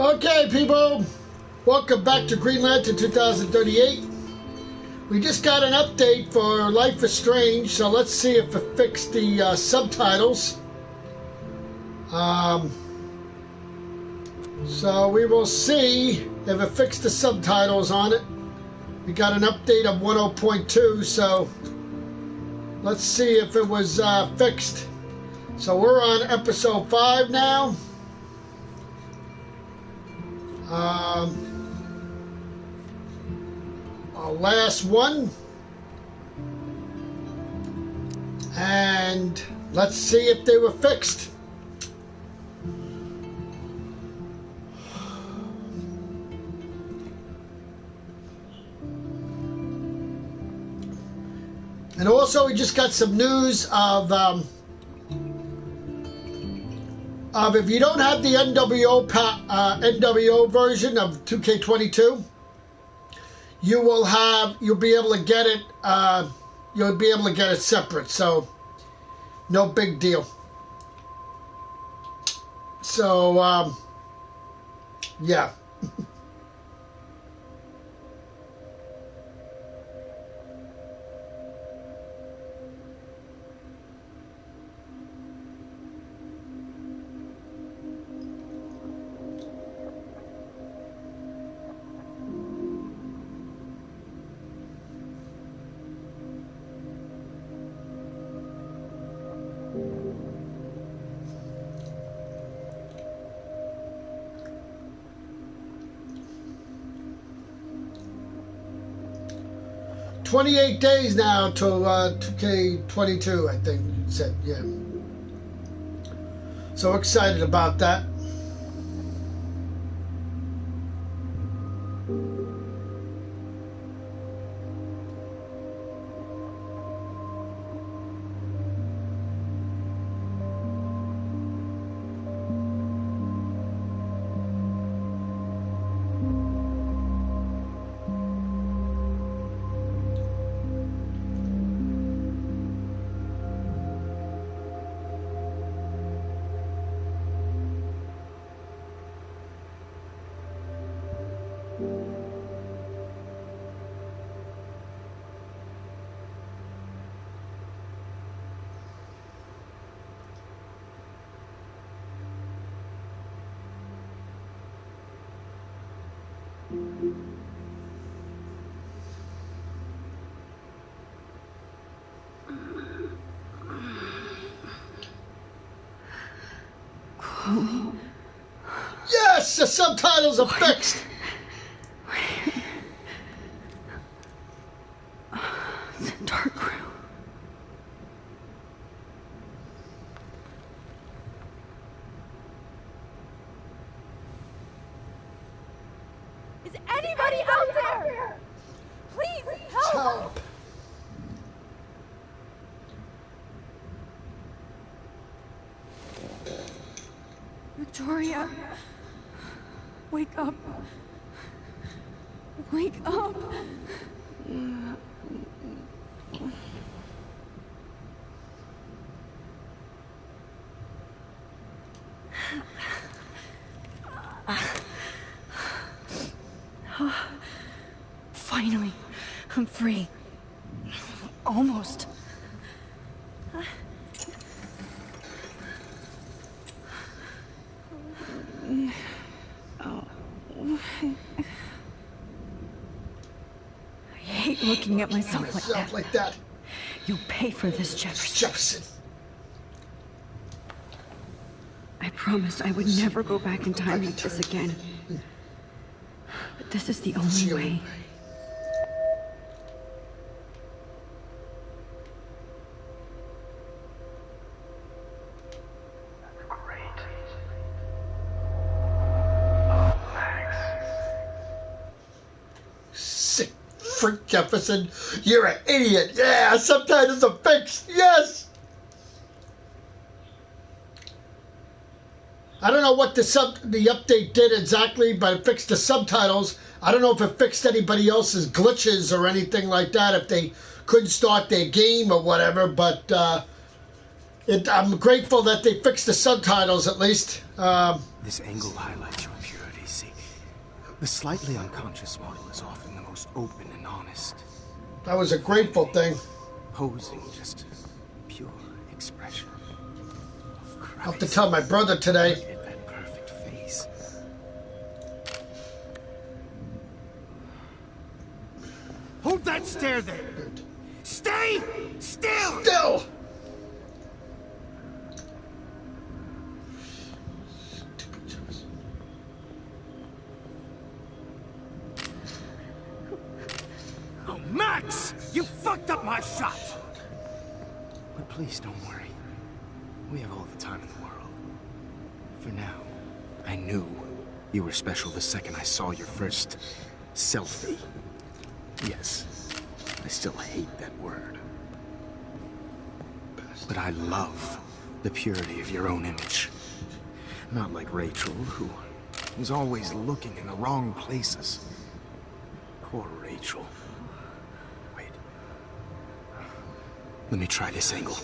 Okay, people, welcome back to Green Lantern 2038. We just got an update for Life is Strange, so let's see if it fixed the subtitles. So we will see if it fixed the subtitles on it. We got an update of 10.2, so let's see if it was fixed. So we're on episode 5 now. Our last one, and let's see if they were fixed. And also, we just got some news of if you don't have the NWO version of 2K22, you'll be able to get it. You'll be able to get it separate. So, no big deal. So, yeah. $28 days now till 2K22, I think it said, yeah. So excited about that. Yes, the subtitles are fixed. It's a dark room. Is anybody out there? Please help! Victoria, wake up. Wake up. Finally, I'm free. Almost. I hate looking at myself like that. You'll pay for this, Jefferson. I promised I would never go back in time like this again. But this is the only way. Sick freak, Jefferson. You're an idiot. Yeah, subtitles are fixed. Yes. I don't know what the update did exactly, but it fixed the subtitles. I don't know if it fixed anybody else's glitches or anything like that, if they couldn't start their game or whatever, but I'm grateful that they fixed the subtitles at least. This angle highlights your impurities. The slightly unconscious model is often the most open and honest. That was a grateful thing. Posing just pure expression of Christ. I'll have to tell my brother today. Look at that perfect face. Hold that stare there! Stay still! Still! Oh, Max! You fucked up my shot! But please don't worry. We have all the time in the world. For now, I knew you were special the second I saw your first selfie. Yes, I still hate that word. But I love the purity of your own image. Not like Rachel, who was always looking in the wrong places. Poor Rachel. Wait. Let me try this angle.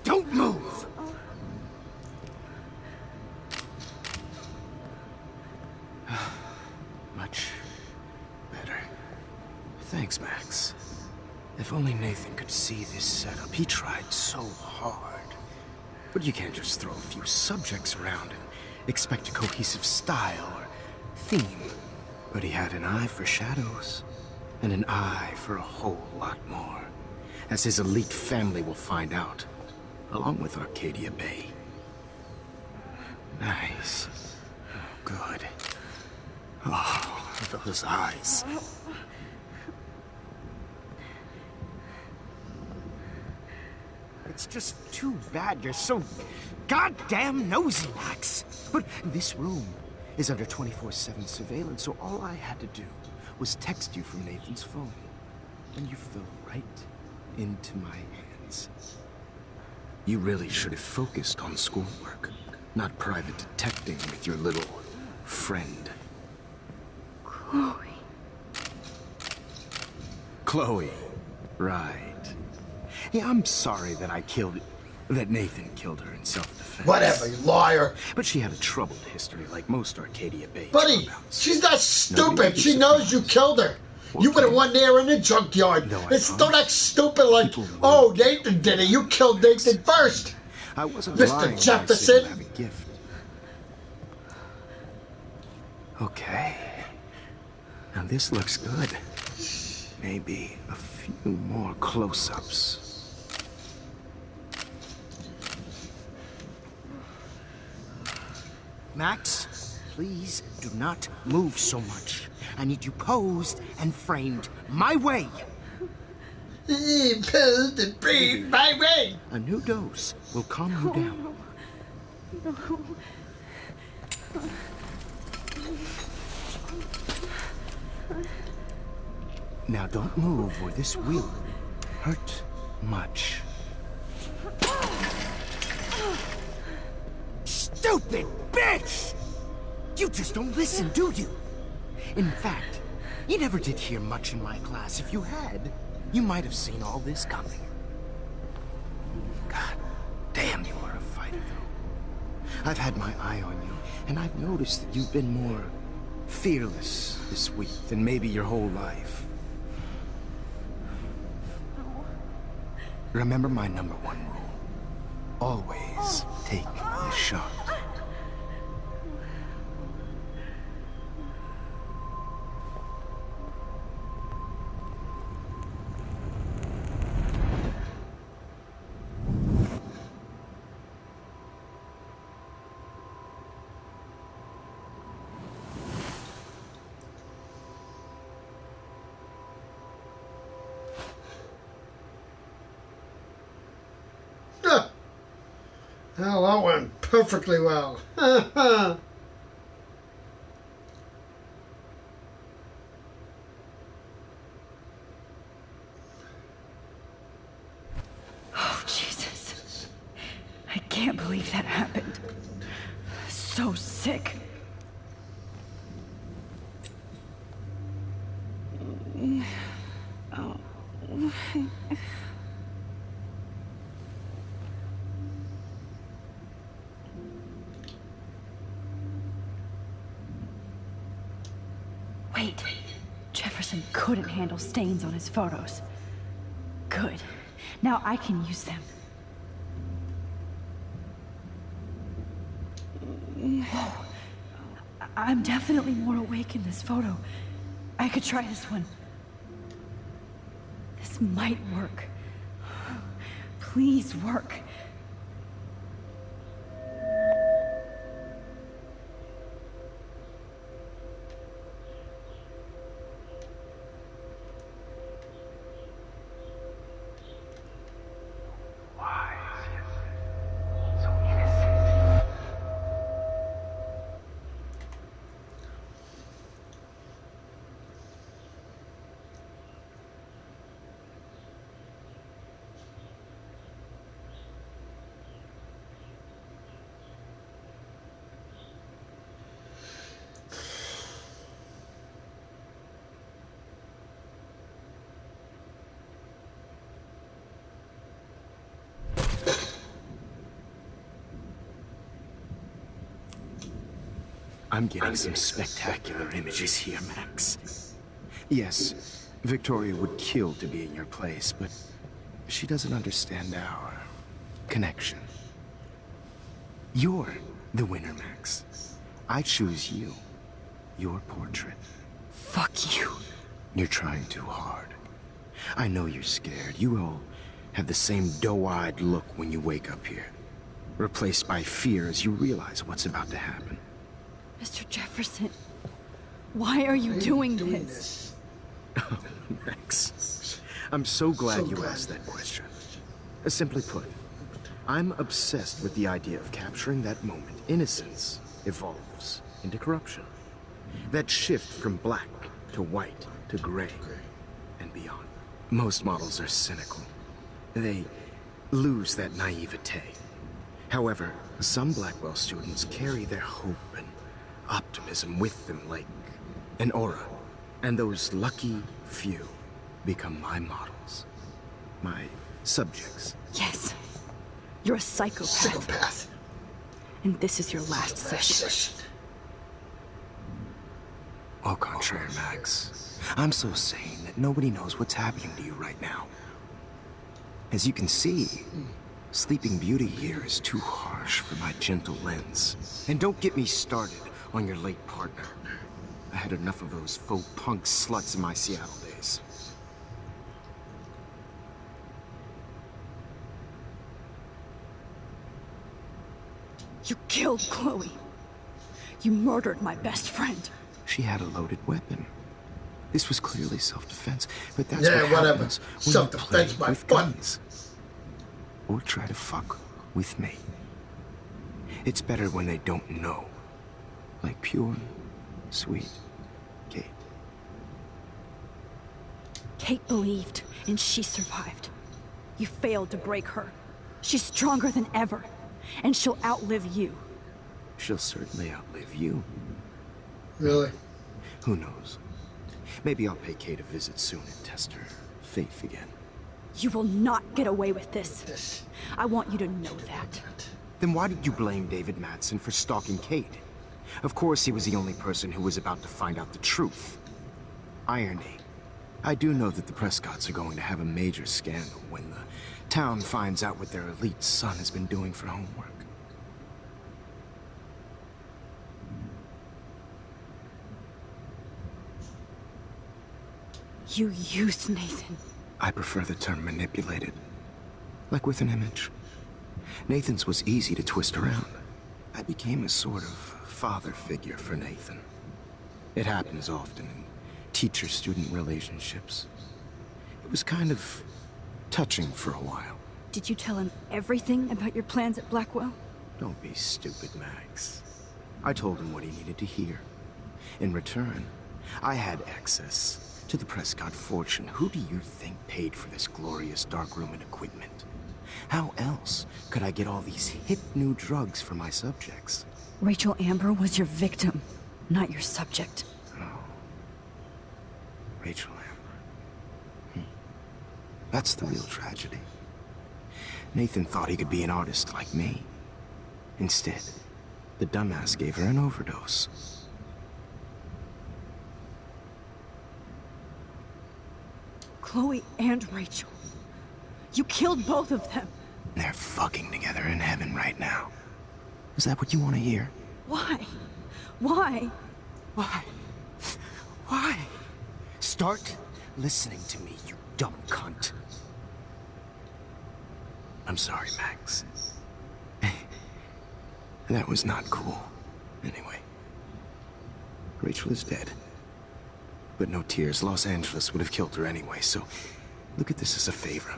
Don't move! Much better. Thanks, Max. If only Nathan could see this setup. He tried so hard. But you can't just throw a few subjects around and expect a cohesive style or theme. But he had an eye for shadows, and an eye for a whole lot more. As his elite family will find out, along with Arcadia Bay. Nice. Oh, good. Oh, those eyes. It's just too bad you're so goddamn nosy, Max. But this room is under 24/7 surveillance, so all I had to do was text you from Nathan's phone. And you fell right into my hands. You really should have focused on schoolwork, not private detecting with your little friend. Chloe. Chloe. Right. Yeah, I'm sorry that Nathan killed her in self-defense. Whatever, you liar. But she had a troubled history like most Arcadia Bay Buddy, dropouts. she's not Nobody stupid. would be She knows you surprised. killed her. You would have won there in the junkyard. No, I It's not promise. that stupid like, People will oh, get Nathan did it. You killed Nathan first. I wasn't Mr. lying when I said Jefferson. you have a gift. Okay. Now this looks good. Maybe a few more close-ups. Max, please do not move so much. I need you posed and framed my way. Posed and framed my way. A new dose will calm you down. Now don't move or this will hurt much. Stupid bitch! You just don't listen, do you? In fact, you never did hear much in my class. If you had, you might have seen all this coming. God damn, you are a fighter, though. I've had my eye on you, and I've noticed that you've been more fearless this week than maybe your whole life. Remember my #1 rule. Always take the shot. Well, that went perfectly well. Oh, Jesus. I can't believe that happened. So sick. Oh. Jefferson couldn't handle stains on his photos. Good. Now I can use them. Whoa. I'm definitely more awake in this photo. I could try this one. This might work. Please work. I'm getting some spectacular images here, Max. Yes, Victoria would kill to be in your place, but she doesn't understand our connection. You're the winner, Max. I choose you. Your portrait. Fuck you. You're trying too hard. I know you're scared. You all have the same doe-eyed look when you wake up here. Replaced by fear as you realize what's about to happen. Mr. Jefferson, why are you doing this? Oh, Max. I'm so glad you asked that question. Simply put, I'm obsessed with the idea of capturing that moment. Innocence evolves into corruption. That shift from black to white to gray and beyond. Most models are cynical. They lose that naivete. However, some Blackwell students carry their hope and optimism with them like an aura. And those lucky few become my models. My subjects. Yes. You're a psychopath. And this is your last session. Au contraire, Max. I'm so sane that nobody knows what's happening to you right now. As you can see, Sleeping Beauty here is too harsh for my gentle lens. And don't get me started on your late partner. I had enough of those faux punk sluts in my Seattle days. You killed Chloe. You murdered my best friend. She had a loaded weapon. This was clearly self-defense, but that's Yeah, what whatever. happens when Self-defense, you my play with fun. guns. Or try to fuck with me. It's better when they don't know. Like pure, sweet Kate. Kate believed, and she survived. You failed to break her. She's stronger than ever, and she'll outlive you. She'll certainly outlive you. Really? Who knows? Maybe I'll pay Kate a visit soon and test her faith again. You will not get away with this. I want you to know that. Then why did you blame David Madsen for stalking Kate? Of course he was the only person who was about to find out the truth. Irony. I do know that the Prescotts are going to have a major scandal when the town finds out what their elite son has been doing for homework. You used Nathan. I prefer the term manipulated. Like with an image. Nathan's was easy to twist around. I became a sort of father figure for Nathan. It happens often in teacher-student relationships. It was kind of touching for a while. Did you tell him everything about your plans at Blackwell? Don't be stupid, Max. I told him what he needed to hear. In return, I had access to the Prescott fortune. Who do you think paid for this glorious darkroom and equipment? How else could I get all these hip new drugs for my subjects? Rachel Amber was your victim, not your subject. Oh. Rachel Amber. That's the real tragedy. Nathan thought he could be an artist like me. Instead, the dumbass gave her an overdose. Chloe and Rachel. You killed both of them. They're fucking together in heaven right now. Is that what you want to hear? Why? Why? Why? Why? Start listening to me, you dumb cunt. I'm sorry, Max. That was not cool. Anyway, Rachel is dead. But no tears. Los Angeles would have killed her anyway, so look at this as a favor.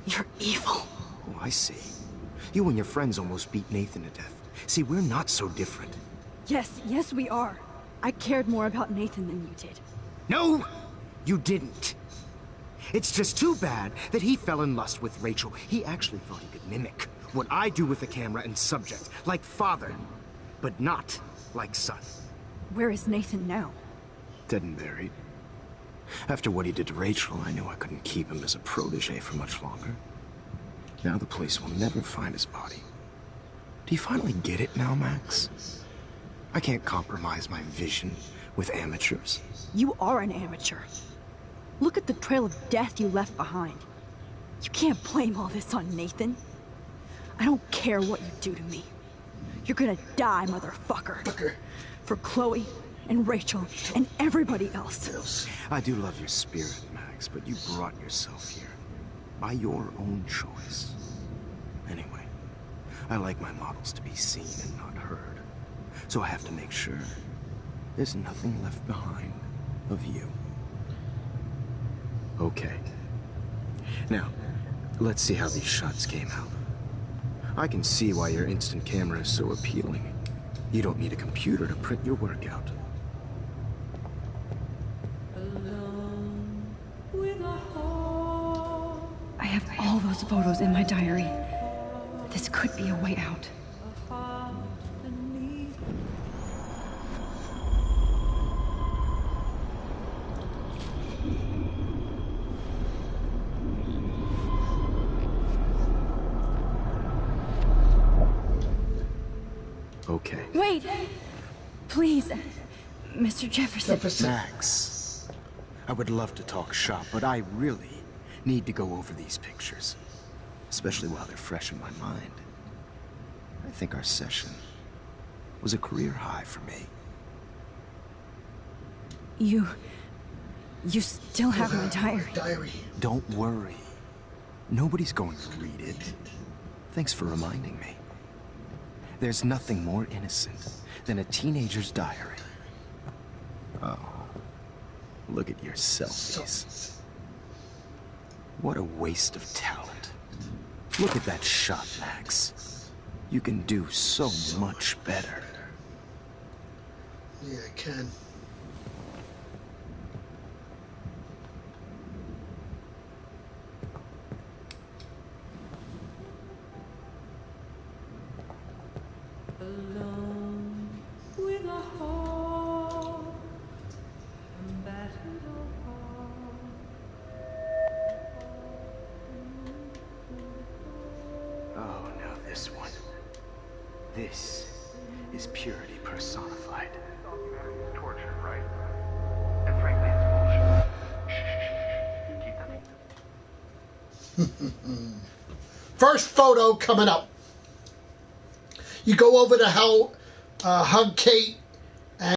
You're evil. Oh, I see. You and your friends almost beat Nathan to death. See, we're not so different. Yes, we are. I cared more about Nathan than you did. No, you didn't. It's just too bad that he fell in lust with Rachel. He actually thought he could mimic what I do with the camera and subject, like father, but not like son. Where is Nathan now? Dead and buried. After what he did to Rachel, I knew I couldn't keep him as a protege for much longer. Now the police will never find his body. Do you finally get it now, Max? I can't compromise my vision with amateurs. You are an amateur. Look at the trail of death you left behind. You can't blame all this on Nathan. I don't care what you do to me. You're gonna die, motherfucker. For Chloe and Rachel and everybody else. I do love your spirit, Max, but you brought yourself here. By your own choice. Anyway, I like my models to be seen and not heard. So I have to make sure there's nothing left behind of you. Okay. Now, let's see how these shots came out. I can see why your instant camera is so appealing. You don't need a computer to print your work out. I have all those photos in my diary. This could be a way out. Okay. Wait! Please, Mr. Jefferson. Max, I would love to talk shop, but I really need to go over these pictures. Especially while they're fresh in my mind. I think our session was a career high for me. You still have my diary. Don't worry. Nobody's going to read it. Thanks for reminding me. There's nothing more innocent than a teenager's diary. Oh, look at your selfies. What a waste of talent. Look at that shot, Max. You can do so much better. Yeah, I can. Oh, now this one. This is purity personified. Humanity's torture, right? And frankly, it's bullshit. Keep that. First photo coming up. You go over to how hug Kate